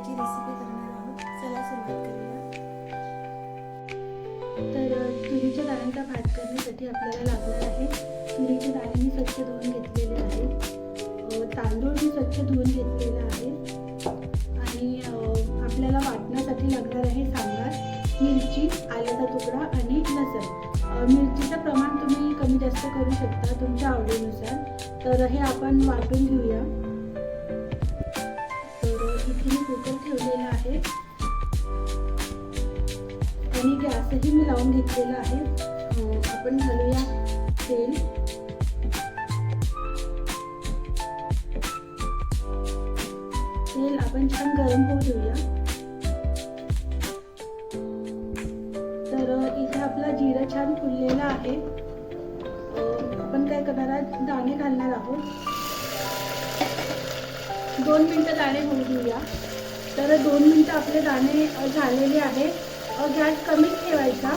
भाताची रेसिपी करणार आहोत. चला सुरुवात करूया. तुरीच्या दाण्यांचा भात करण्यासाठी आपल्याला लागणार आहे. तुरीचे दाणे मी स्वच्छ धुवून घेतलेले आहेत. तांदूळ मी स्वच्छ धुवून घेतलेला आहे. आणि आपल्याला वाटण्यासाठी लागणार आहे सांबार, मिरची, आल्याचा तुकडा आणि लसण. मिरचीचं प्रमाण तुम्ही कमी जास्त करू शकता तुमच्या आवडीनुसार. तर हे आपण वाटून घेऊया. तर इथे मी कुकर ठेवलेला आहे आणि गॅसही मी लावून घेतलेला आहे. आपण घालूया तेल. तेल आपण छान गरम होऊ देऊया. तर इथे आपला जिरा छान फुललेला आहे. आपण काय करणार आहोत, दाणे घालणार आहोत. 2 मिनिटं दाणे होऊ देऊया. तर 2 मिनिटं आपले दाणे झालेले आहे. गॅस कमीच ठेवायचा.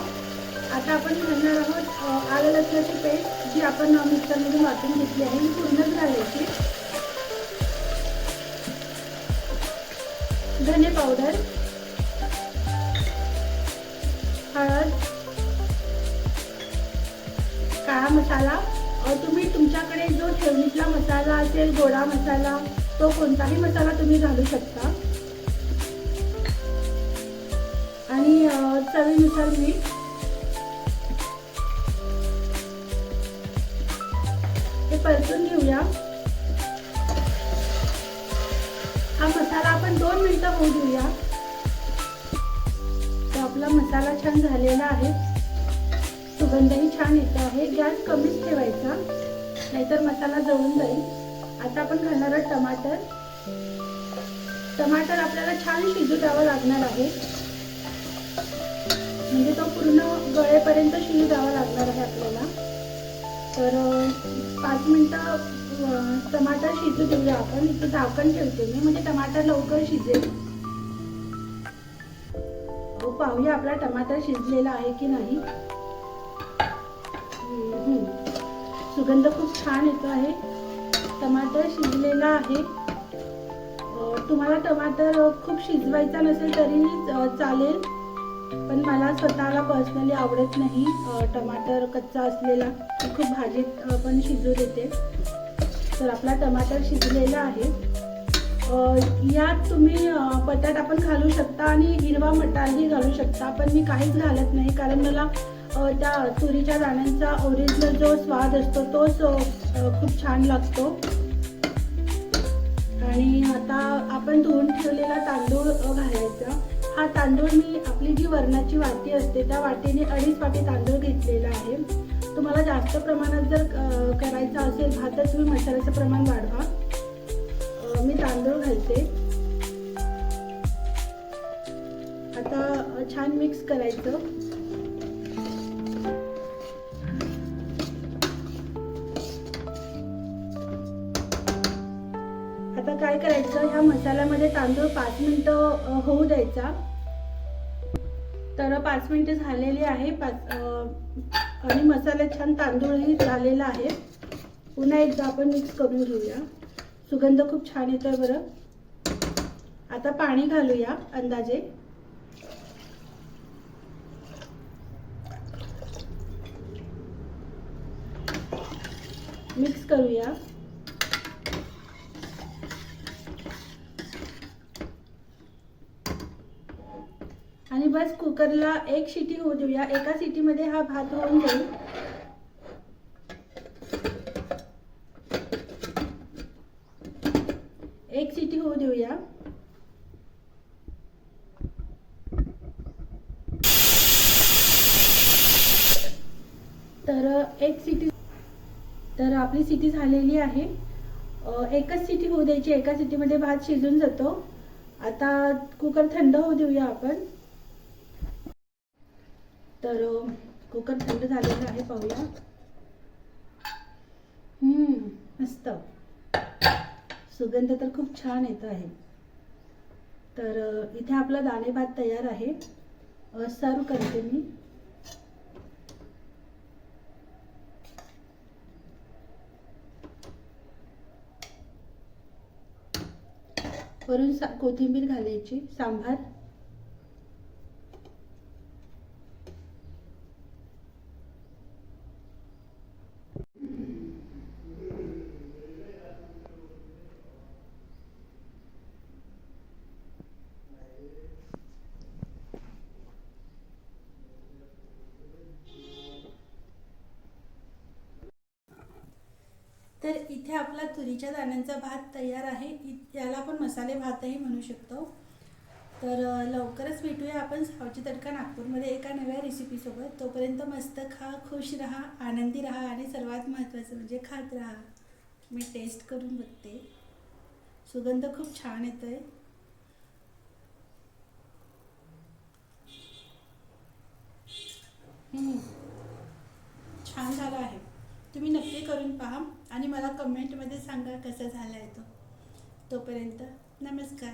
आता आपण घालणार आहोत आलं लसणाची पेस्ट, जी आपण मिक्सरमधून वाटून घेतली आहे, ही पूर्णच घालायची. धने पावडर, हळद, काळा मसाला. तुम्ही तुमच्याकडे जो ठेवणीतला मसाला असेल, गोडा मसाला, तो कोणताही मसाला तुम्ही घालू शकता. आणि चवीनुसार मीठ. हे परतून घेऊया. हा मसाला आपण 2 मिनिटं होऊ देऊया. तर आपला मसाला छान झालेला आहे. सुगंधही छान येतो आहे. गॅस कमीच ठेवायचा, नाहीतर मसाला जळून जाईल. आता आपण घालणार आहोत टमाटर. टमाटर आपल्याला छान शिजू द्यावं लागणार आहे. म्हणजे तो पूर्ण गळेपर्यंत शिजू द्यावा लागणार आहे आपल्याला. तर 5 मिनिटं टमाटर शिजू देऊया आपण. इथं झाकण ठेवते मी, म्हणजे टमाटर लवकर शिजेल. पाहूया आपला टमाटर शिजलेला आहे की नाही. सुगंध खूप छान येतो आहे. टमाटर शिजलेला आहे. तुम्हाला टमाटर खूप शिजवायचा नसेल तरी चालेल, पण मला स्वतःला पर्सनली आवडत नाही टमाटर कच्चा असलेला. खूप भाजीत पण शिजू देते. तर आपला टमाटर शिजलेला आहे. यात तुम्ही बटाटा पण घालू शकता आणि हिरवा मटारही घालू शकता, पण मी काहीच घालत नाही, कारण मला त्या तुरीच्या दाण्यांचा ओरिजिनल जो स्वाद असतो तोच खूप छान लागतो. आणि आता आपण धुवून ठेवलेला तांदूळ घालायचा. हा तांदूळ मी आपली जी वरणाची वाटी असते त्या वाटीने 2.5 वाटी तांदूळ घेतलेला आहे. तुम्हाला जास्त प्रमाणात जर करायचा असेल भात तर तुम्ही मसाल्याचं प्रमाण वाढवा. मी तांदूळ घालते. आता छान मिक्स करायचं. आता काय करायचं, ह्या मसाल्यामध्ये तांदूळ 5 मिनिटं होऊ द्यायचा. तर 5 मिनिटं झालेली आहे. आणि मसाला छान तांदूळही झालेला आहे. पुन्हा एकदा आपण मिक्स करून घेऊया. सुगंध खूप छान येतोय बरं. आता पाणी घालूया अंदाजे. मिक्स करूया. आणि बस कुकरला 1 शिटी होऊ देऊया. एका शिटीमध्ये हा भात होऊन जाईल. एक शिटी होऊ देऊया. तर 1 शिटी. तर आपली शिटी झालेली आहे. एकच शिटी होऊ द्यायची. एका शिटीमध्ये भात शिजून जातो. आता कुकर थंड होऊ देऊया आपण. तर कुकर थंड झालेला आहे, पाहूया. मस्त सुगंध तर खूप छान येत आहे. तर इथे आपला दाणे भात तयार आहे. सर्व करते मी. वरून कोथिंबीर घालायची, सांबार. तर इथे आपला तुरीच्या दाण्यांचा भात तयार आहे. याला आपण मसाले भातही म्हणू शकतो. तर लवकरच भेटूया आपण सावजी तडका नागपूरमध्ये एका नव्या रेसिपीसोबत. तोपर्यंत मस्त खा, खुश राहा, आनंदी राहा आणि सर्वात महत्त्वाचं म्हणजे खात राहा. मी टेस्ट करून बघते. सुगंध खूप छान येतोय. छान झाला आहे. तुम्ही नक्की करून पहा आणि मला कमेंटमध्ये सांगा कसा झाला आहे तो. तोपर्यंत नमस्कार.